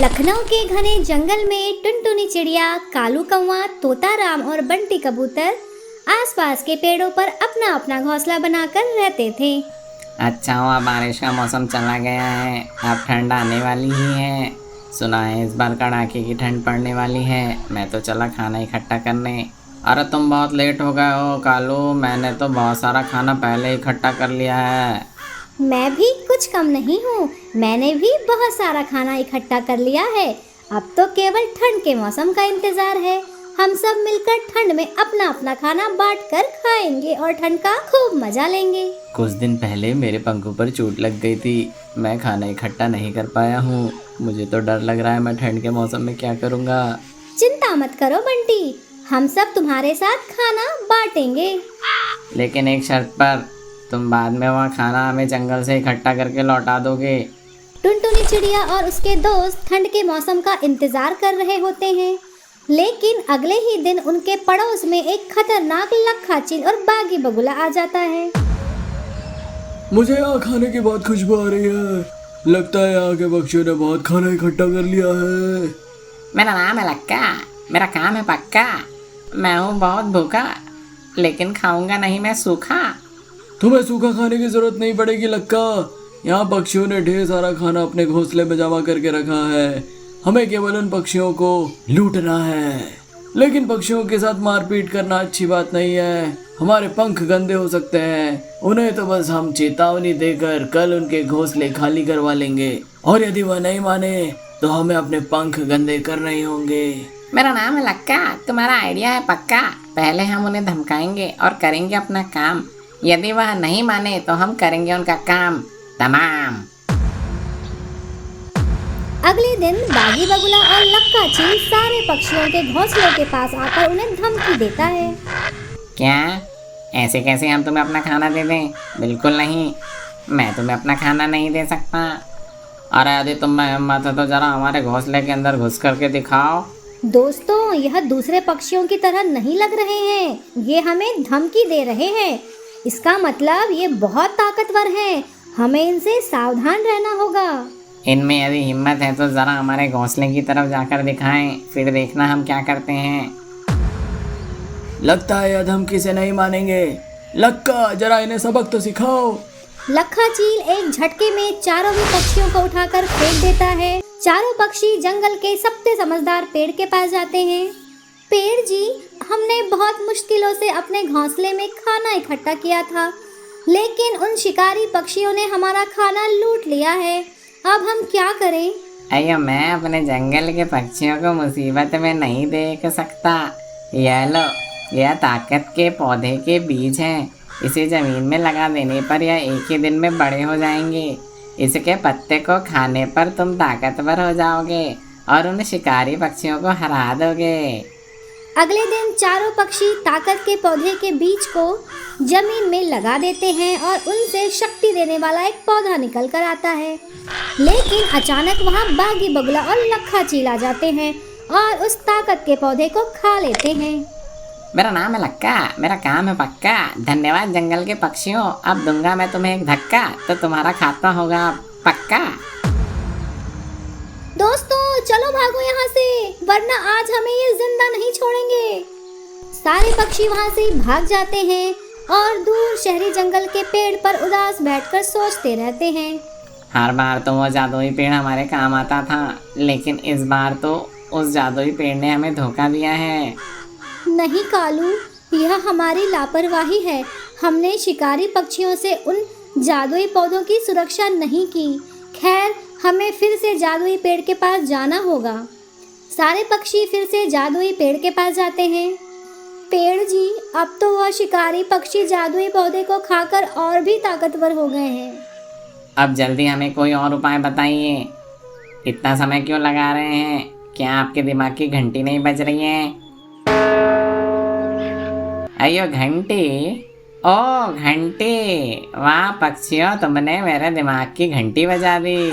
लखनऊ के घने जंगल में टुनटुनी चिड़िया, कालू कौवा, तोता राम और बंटी कबूतर आसपास के पेड़ों पर अपना अपना घोंसला बनाकर रहते थे। अच्छा हुआ बारिश का मौसम चला गया है, अब ठंड आने वाली ही है। सुना है इस बार कड़ाके की ठंड पड़ने वाली है। मैं तो चला खाना इकट्ठा करने। अरे तुम बहुत लेट हो गए हो कालू, मैंने तो बहुत सारा खाना पहले ही इकट्ठा कर लिया है। मैं भी कुछ कम नहीं हूँ, मैंने भी बहुत सारा खाना इकट्ठा कर लिया है। अब तो केवल ठंड के मौसम का इंतजार है। हम सब मिलकर ठंड में अपना अपना खाना बांट कर खाएंगे और ठंड का खूब मजा लेंगे। कुछ दिन पहले मेरे पंखों पर चोट लग गई थी, मैं खाना इकट्ठा नहीं कर पाया हूँ। मुझे तो डर लग रहा है मैं ठंड के मौसम में क्या करूँगा। चिंता मत करो बंटी, हम सब तुम्हारे साथ खाना बांटेंगे। लेकिन एक शर्त पर, तुम बाद में वह खाना हमें जंगल से इकट्ठा करके लौटा दोगे। टुनटुनी चिड़िया और उसके दोस्त ठंड के मौसम का इंतजार कर रहे होते हैं, लेकिन अगले ही दिन उनके पड़ोस में एक खतरनाक लक्खा चील और बागी बगुला आ जाता है। मुझे यहाँ खाने की बहुत खुशबू आ रही है। लगता है यहाँ के पक्षियों ने बहुत खाना इकट्ठा कर लिया है। मेरा नाम है लक्का, मेरा काम है पक्का। मैं हूँ बहुत भूखा, लेकिन खाऊंगा नहीं मैं सूखा। तुम्हें सूखा खाने की जरूरत नहीं पड़ेगी लक्का, यहाँ पक्षियों ने ढेर सारा खाना अपने घोंसले में जमा करके रखा है। हमें केवल उन पक्षियों को लूटना है। लेकिन पक्षियों के साथ मारपीट करना अच्छी बात नहीं है, हमारे पंख गंदे हो सकते हैं। उन्हें तो बस हम चेतावनी देकर कल उनके घोंसले खाली करवा लेंगे, और यदि वह नहीं माने तो हमें अपने पंख गंदे करने ही होंगे। मेरा नाम है लक्का, तुम्हारा आइडिया है पक्का। पहले हम उन्हें धमकाएंगे और करेंगे अपना काम। यदि वह नहीं माने तो हम करेंगे उनका काम तमाम। अगले दिन बागी बगुला और लक्का चील सारे पक्षियों के घोंसलों के पास आकर उन्हें धमकी देता है। क्या ऐसे कैसे हम तुम्हें अपना खाना दे दें? बिल्कुल नहीं, मैं तुम्हें अपना खाना नहीं दे सकता। अरे यदि तुम में हिम्मत है तो जरा हमारे घोंसले के अंदर घुस करके दिखाओ। दोस्तों, यह दूसरे पक्षियों की तरह नहीं लग रहे हैं, ये हमें धमकी दे रहे हैं। इसका मतलब ये बहुत ताकतवर हैं, हमें इनसे सावधान रहना होगा। इनमें यदि हिम्मत है तो जरा हमारे घोंसले की तरफ जाकर दिखाएं, फिर देखना हम क्या करते हैं। लगता है यह धमकी से नहीं मानेंगे। लक्का, जरा इन्हें सबक तो सिखाओ। लक्खा चील एक झटके में चारों ही पक्षियों को उठाकर फेंक देता है। चारों पक्षी जंगल के सबसे समझदार पेड़ के पास जाते हैं। पेड़ जी, हमने बहुत मुश्किलों से अपने घोंसले में खाना इकट्ठा किया था, लेकिन उन शिकारी पक्षियों ने हमारा खाना लूट लिया है। अब हम क्या करें? अयो, मैं अपने जंगल के पक्षियों को मुसीबत में नहीं देख सकता। यह लो, यह ताकत के पौधे के बीज हैं। इसे जमीन में लगा देने पर यह एक ही दिन में बड़े हो जाएंगे। इसके पत्ते को खाने पर तुम ताकतवर हो जाओगे और उन शिकारी पक्षियों को हरा दोगे। अगले दिन चारों पक्षी ताकत के पौधे के बीज को जमीन में लगा देते हैं और उनसे शक्ति देने वाला एक पौधा निकल कर आता है। लेकिन अचानक वहाँ बागी बगुला और लक्खा चील आ जाते हैं और उस ताकत के पौधे को खा लेते हैं। मेरा नाम है लक्का, मेरा काम है पक्का। धन्यवाद जंगल के पक्षियों, अब दूंगा मैं तुम्हें एक धक्का तो तुम्हारा खाता होगा पक्का। दोस्तों, चलो भागो यहाँ से, वरना आज हमें ये जिंदा नहीं छोड़ेंगे। सारे पक्षी वहाँ से भाग जाते हैं और दूर शहरी जंगल के पेड़ पर उदास बैठकर सोचते रहते हैं। हर बार तो वो जादुई पेड़ हमारे काम आता था, लेकिन इस बार तो उस जादुई पेड़ ने हमें धोखा दिया है। नहीं कालू, यह हमारी लापरवाही है। हमने शिकारी पक्षियों से उन जादुई पौधों की सुरक्षा नहीं की। खैर, हमें फिर से जादुई पेड़ के पास जाना होगा। सारे पक्षी फिर से जादुई पेड़ के पास जाते हैं। पेड़ जी, अब तो वह शिकारी पक्षी जादुई पौधे को खाकर और भी ताकतवर हो गए हैं। अब जल्दी हमें कोई और उपाय बताइए। इतना समय क्यों लगा रहे हैं? क्या आपके दिमाग की घंटी नहीं बज रही है? अयो घंटी, ओ घंटी, वाह पक्षियों, तुमने मेरे दिमाग की घंटी बजा दी।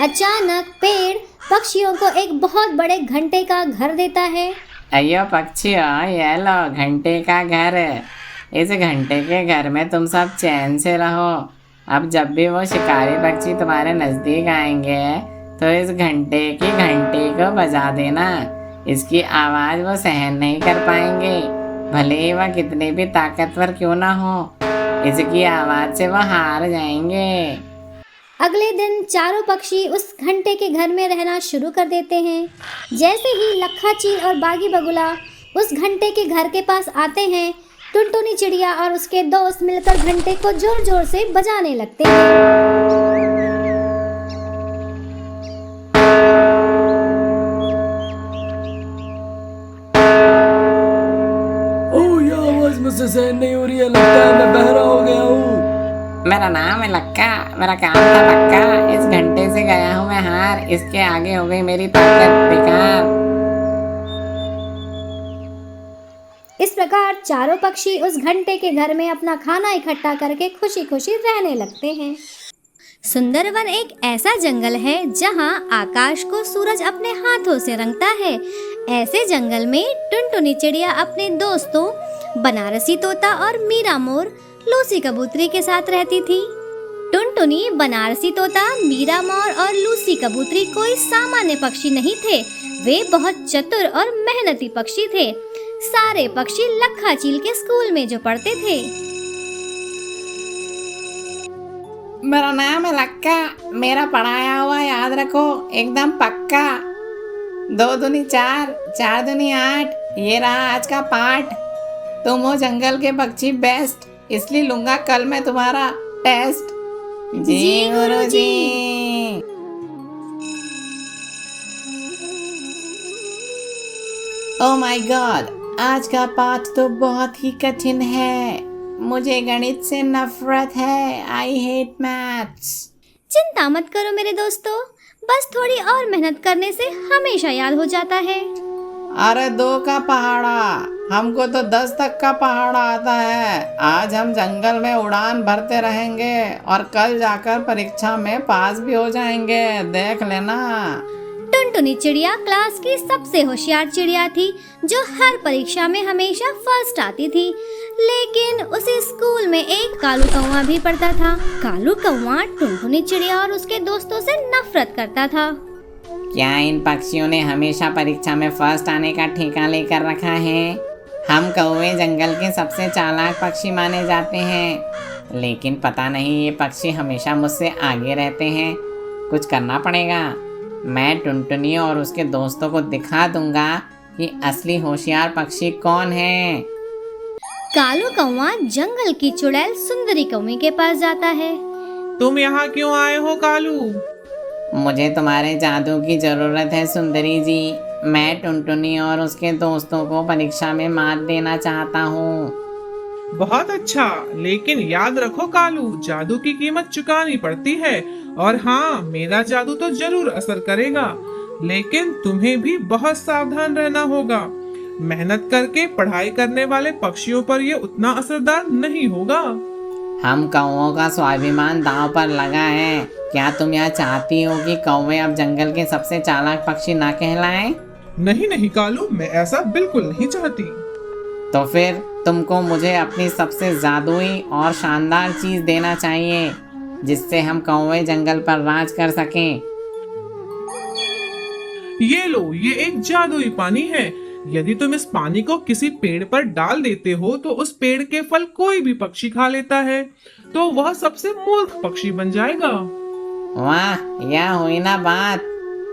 अचानक पेड़ पक्षियों को एक बहुत बड़े घंटे का घर देता है। अयो पक्षियों, ये लो घंटे का घर। इस घंटे के घर में तुम सब चैन से रहो। अब जब भी वो शिकारी पक्षी तुम्हारे नज़दीक आएंगे तो इस घंटे की घंटी को बजा देना। इसकी आवाज वो सहन नहीं कर पाएंगे, भले ही वह कितने भी ताकतवर क्यों ना हो। इसकी आवाज से वह हार जाएंगे। अगले दिन चारों पक्षी उस घंटे के घर में रहना शुरू कर देते हैं। जैसे ही लखा चील और बागी बगुला उस घंटे के घर के पास आते हैं, टुनटुनी चिड़िया और उसके दोस्त मिलकर घंटे को जोर जोर से बजाने लगते हैं। ओह, यह आवाज मुझसे सहन नहीं हो रही है। लगता है मैं बहरा हो गया हूँ। मेरा नाम है लक्का, मेरा काम था पक्का। इस घंटे से गया हूँ मैं हार, इसके आगे हो गई मेरी ताकत बेकार। इस प्रकार चारों पक्षी उस घंटे के घर में अपना खाना इकट्ठा करके खुशी खुशी रहने लगते हैं। सुंदरवन एक ऐसा जंगल है जहाँ आकाश को सूरज अपने हाथों से रंगता है। ऐसे जंगल में टुनटुनी चिड़िया अपने दोस्तों बनारसी तोता और मीरा मोर लूसी कबूतरी के साथ रहती थी। टुनटुनी, बनारसी तोता, मीरा मोर और लूसी कबूतरी कोई सामान्य पक्षी नहीं थे। वे बहुत चतुर और मेहनती पक्षी थे। सारे पक्षी लखा चील के स्कूल में जो पढ़ते थे। मेरा नाम है लक्का, मेरा पढ़ाया हुआ याद रखो एकदम पक्का। 2 दूनी 4, 4 दूनी 8, ये रहा आज का पाठ। तुम हो जंगल के पक्षी बेस्ट, इसलिए लूंगा कल मैं तुम्हारा टेस्ट। जी गुरुजी। ओह माय गॉड, आज का पाठ तो बहुत ही कठिन है। मुझे गणित से नफरत है। I hate maths. चिंता मत करो मेरे दोस्तों, बस थोड़ी और मेहनत करने से हमेशा याद हो जाता है। अरे 2 का पहाड़ा, हमको तो 10 तक का पहाड़ा आता है। आज हम जंगल में उड़ान भरते रहेंगे और कल जाकर परीक्षा में पास भी हो जाएंगे, देख लेना। टुनटुनी चिड़िया क्लास की सबसे होशियार चिड़िया थी, जो हर परीक्षा में हमेशा फर्स्ट आती थी। लेकिन उसी स्कूल में एक कालू कौवा भी पढ़ता था। कालू कौवा टुनटुनी चिड़िया और उसके दोस्तों से नफरत करता था। क्या इन पक्षियों ने हमेशा परीक्षा में फर्स्ट आने का ठेका लेकर रखा है? हम कौवे जंगल के सबसे चालाक पक्षी माने जाते हैं, लेकिन पता नहीं ये पक्षी हमेशा मुझसे आगे रहते हैं। कुछ करना पड़ेगा। मैं टुनटुनी और उसके दोस्तों को दिखा दूंगा कि असली होशियार पक्षी कौन है। कालू कौवा जंगल की चुड़ैल सुंदरी कौवे के पास जाता है। तुम यहाँ क्यों आए हो कालू? मुझे तुम्हारे जादू की जरूरत है सुंदरी जी। मैं टुनटुनी और उसके दोस्तों को परीक्षा में मात देना चाहता हूँ। बहुत अच्छा, लेकिन याद रखो कालू, जादू की कीमत चुकानी पड़ती है। और हाँ, मेरा जादू तो जरूर असर करेगा, लेकिन तुम्हें भी बहुत सावधान रहना होगा। मेहनत करके पढ़ाई करने वाले पक्षियों पर यह उतना असरदार नहीं होगा। हम कौवों का स्वाभिमान दांव पर लगा है। क्या तुम यह चाहती हो कि कौवे अब जंगल के सबसे चालाक पक्षी ना कहलाएं? नहीं नहीं कालू, मैं ऐसा बिल्कुल नहीं चाहती। तो फिर तुमको मुझे अपनी सबसे जादुई और शानदार चीज देना चाहिए, जिससे हम कौवे जंगल पर राज कर सकें। ये लो, ये एक जादुई पानी है। यदि तुम इस पानी को किसी पेड़ पर डाल देते हो तो उस पेड़ के फल कोई भी पक्षी खा लेता है, तो वह सबसे मूर्ख पक्षी बन जाएगा। वाह, यह हुई ना बात।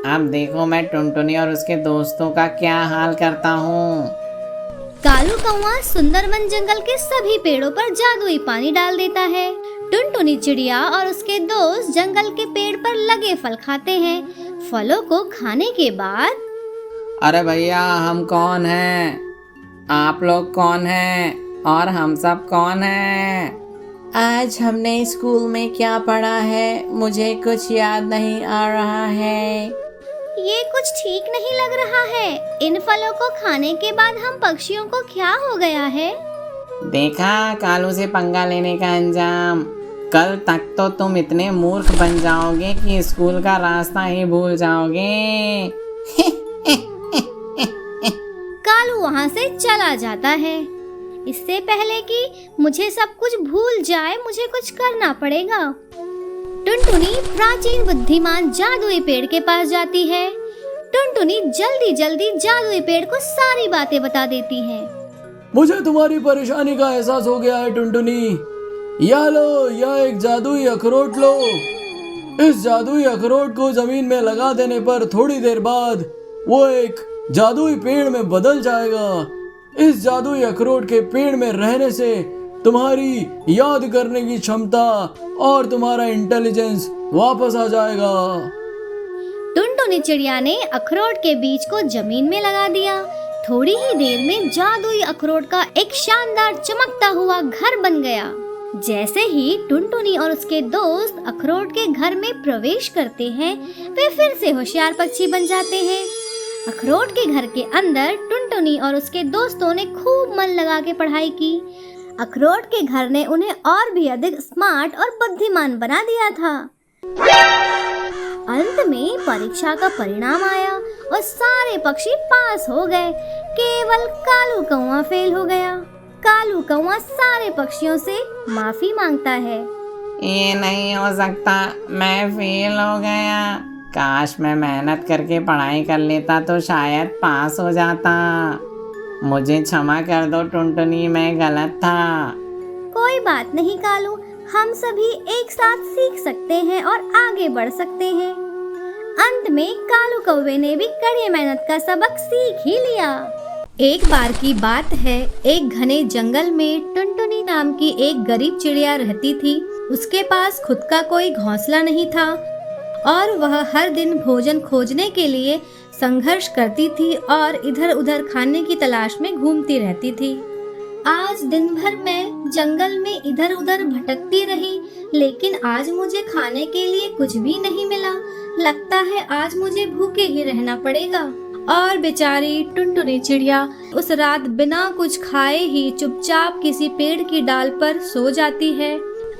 अब देखो मैं टुनटुनी और उसके दोस्तों का क्या हाल करता हूँ। कालू कौवा सुंदरवन जंगल के सभी पेड़ों पर जादुई पानी डाल देता है। टुनटुनी चिड़िया और उसके दोस्त जंगल के पेड़ पर लगे फल खाते हैं। फलों को खाने के बाद, अरे भैया, हम कौन हैं? आप लोग कौन हैं? और हम सब कौन हैं? आज हमने स्कूल में क्या पढ़ा है? मुझे कुछ याद नहीं आ रहा है। ये कुछ ठीक नहीं लग रहा है। इन फलों को खाने के बाद हम पक्षियों को क्या हो गया है? देखा कालू से पंगा लेने का अंजाम। कल तक तो तुम इतने मूर्ख बन जाओगे कि स्कूल का रास्ता ही भूल जाओगे। कालू वहाँ से चला जाता है। इससे पहले कि मुझे सब कुछ भूल जाए, मुझे कुछ करना पड़ेगा। टुनटुनी प्राचीन बुद्धिमान जादुई पेड़ के पास जाती है। टुनटुनी जल्दी जल्दी जादुई पेड़ को सारी बातें बता देती है। मुझे तुम्हारी परेशानी का एहसास हो गया है टुनटुनी। यह लो, यह एक जादुई अखरोट लो। इस जादुई अखरोट को जमीन में लगा देने पर थोड़ी देर बाद वो एक जादुई पेड़ में बदल जाएगा। इस जादुई अखरोट के पेड़ में रहने से तुम्हारी याद करने की क्षमता और तुम्हारा इंटेलिजेंस वापस आ जाएगा। टुनटुनी चिड़िया ने अखरोट के बीज को जमीन में लगा दिया। थोड़ी ही देर में जादुई अखरोट का एक शानदार चमकता हुआ घर बन गया। जैसे ही टुनटुनी और उसके दोस्त अखरोट के घर में प्रवेश करते हैं, वे फिर से होशियार पक्षी बन जाते हैं। अखरोट के घर के अंदर टुनटुनी और उसके दोस्तों ने खूब मन लगा के पढ़ाई की। अखरोट के घर ने उन्हें और भी अधिक स्मार्ट और बुद्धिमान बना दिया था। अंत में परीक्षा का परिणाम आया और सारे पक्षी पास हो गए। केवल कालू कौवा फेल हो गया। कालू कौवा सारे पक्षियों से माफी मांगता है। ये नहीं हो सकता, मैं फेल हो गया। काश मैं मेहनत करके पढ़ाई कर लेता तो शायद पास हो जाता। मुझे क्षमा कर दो टुनटुनी, मैं गलत था। कोई बात नहीं कालू, हम सभी एक साथ सीख सकते हैं और आगे बढ़ सकते हैं। अंत में कालू कौवे ने भी कड़ी मेहनत का सबक सीख ही लिया। एक बार की बात है, एक घने जंगल में टुनटुनी नाम की एक गरीब चिड़िया रहती थी। उसके पास खुद का कोई घोंसला नहीं था और वह हर दिन भोजन खोजने के लिए संघर्ष करती थी और इधर उधर खाने की तलाश में घूमती रहती थी। आज दिन भर मैं जंगल में इधर उधर भटकती रही, लेकिन आज मुझे खाने के लिए कुछ भी नहीं मिला। लगता है आज मुझे भूखे ही रहना पड़ेगा। और बेचारी टुनटुनी चिड़िया उस रात बिना कुछ खाए ही चुपचाप किसी पेड़ की डाल पर सो जाती है।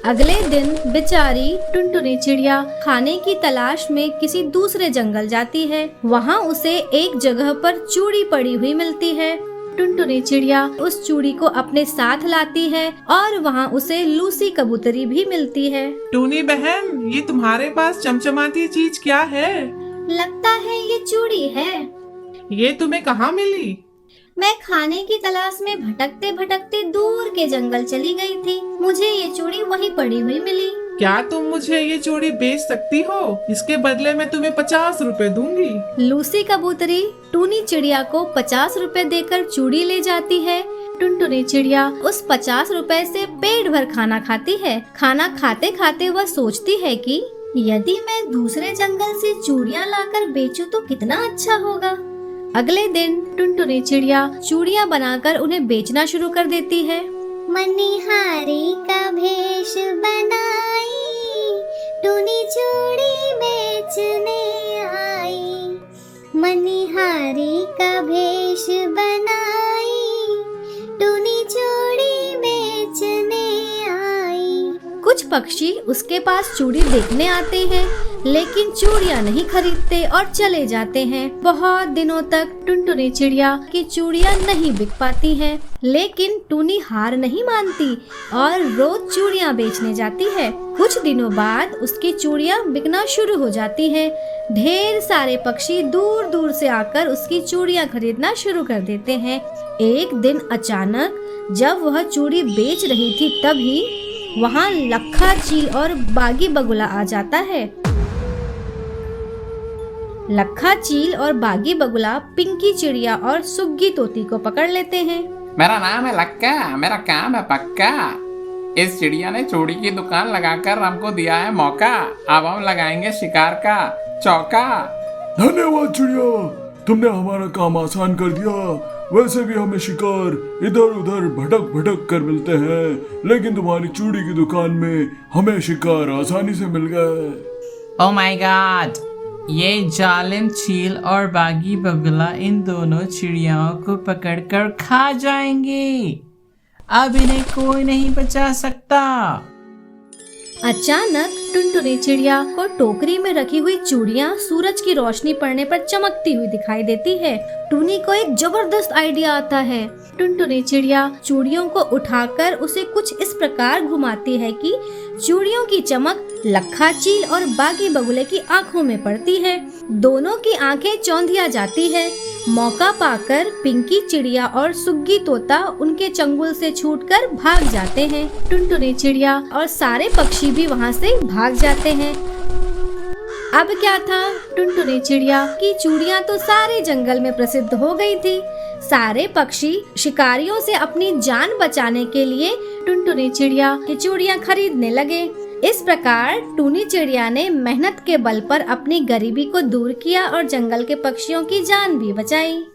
अगले दिन बेचारी टुनटुनी चिड़िया खाने की तलाश में किसी दूसरे जंगल जाती है। वहाँ उसे एक जगह पर चूड़ी पड़ी हुई मिलती है। टुनटुनी चिड़िया उस चूड़ी को अपने साथ लाती है और वहाँ उसे लूसी कबूतरी भी मिलती है। टूनी बहन, ये तुम्हारे पास चमचमाती चीज क्या है? लगता है ये चूड़ी है। ये तुम्हें कहाँ मिली? मैं खाने की तलाश में भटकते भटकते दूर के जंगल चली गई थी। मुझे ये चूड़ी वहीं पड़ी हुई मिली। क्या तुम मुझे ये चूड़ी बेच सकती हो? इसके बदले मैं तुम्हें 50 रुपए दूंगी। लूसी कबूतरी टूनी चिड़िया को 50 रुपए देकर चूड़ी ले जाती है। टुनटुनी चिड़िया उस 50 रुपए से पेट भर खाना खाती है। खाना खाते खाते वह सोचती है कि यदि मैं दूसरे जंगल से चूड़ियाँ लाकर बेचूं तो कितना अच्छा होगा। अगले दिन टुनटुनी चिड़िया चूड़ियाँ बनाकर उन्हें बेचना शुरू कर देती है। मनिहारी का भेष बनाई, टूनी चूड़ी बेचने आई। मनिहारी का भेष बनाई, टूनी चूड़ी बेचने आई। कुछ पक्षी उसके पास चूड़ी देखने आते हैं, लेकिन चूड़ियाँ नहीं खरीदते और चले जाते हैं। बहुत दिनों तक टुनटुनी चिड़िया की चूड़ियाँ नहीं बिक पाती हैं, लेकिन टूनी हार नहीं मानती और रोज चूड़ियाँ बेचने जाती है। कुछ दिनों बाद उसकी चूड़ियाँ बिकना शुरू हो जाती हैं। ढेर सारे पक्षी दूर दूर से आकर उसकी चूड़ियाँ खरीदना शुरू कर देते हैं। एक दिन अचानक जब वह चूड़ी बेच रही थी, तभी वहाँ लखा चील और बागी बगुला आ जाता है। लखा चील और बागी बगुला पिंकी चिड़िया और सुग्गी तोती को पकड़ लेते हैं। मेरा नाम है लक्का, मेरा काम है पक्का। इस चिड़िया ने चूड़ी की दुकान लगाकर हमको दिया है मौका। अब हम लगाएंगे शिकार का चौका। धन्यवाद चिड़िया, तुमने हमारा काम आसान कर दिया। वैसे भी हमें शिकार इधर उधर भटक भटक कर मिलते हैं, लेकिन तुम्हारी चूड़ी की दुकान में हमें शिकार आसानी से मिल गए। ओह माय गॉड, ये जालिम चील और बागी बगुला इन दोनों चिड़ियाओं को पकड़कर खा जाएंगे। अब इन्हें कोई नहीं बचा सकता। अचानक टुनटुनी चिड़िया को टोकरी में रखी हुई चूड़ियाँ सूरज की रोशनी पड़ने पर चमकती हुई दिखाई देती है। टूनी को एक जबरदस्त आइडिया आता है। टुनटुनी चिड़िया चूड़ियों को उठाकर उसे कुछ इस प्रकार घुमाती है कि चूड़ियों की चमक लखा चील और बागी बगुले की आंखों में पड़ती है। दोनों की आंखें चौंधिया जाती है। मौका पाकर पिंकी चिड़िया और सुग्गी तोता उनके चंगुल से छूटकर भाग जाते हैं। टुनटुनी चिड़िया और सारे पक्षी भी वहाँ से भाग जाते हैं। अब क्या था, टुनटुनी चिड़िया की चूड़ियाँ तो सारे जंगल में प्रसिद्ध हो गई थी। सारे पक्षी शिकारियों से अपनी जान बचाने के लिए टुनटुनी चिड़िया की चूड़ियाँ खरीदने लगे। इस प्रकार टूनी चिड़िया ने मेहनत के बल पर अपनी गरीबी को दूर किया और जंगल के पक्षियों की जान भी बचाई।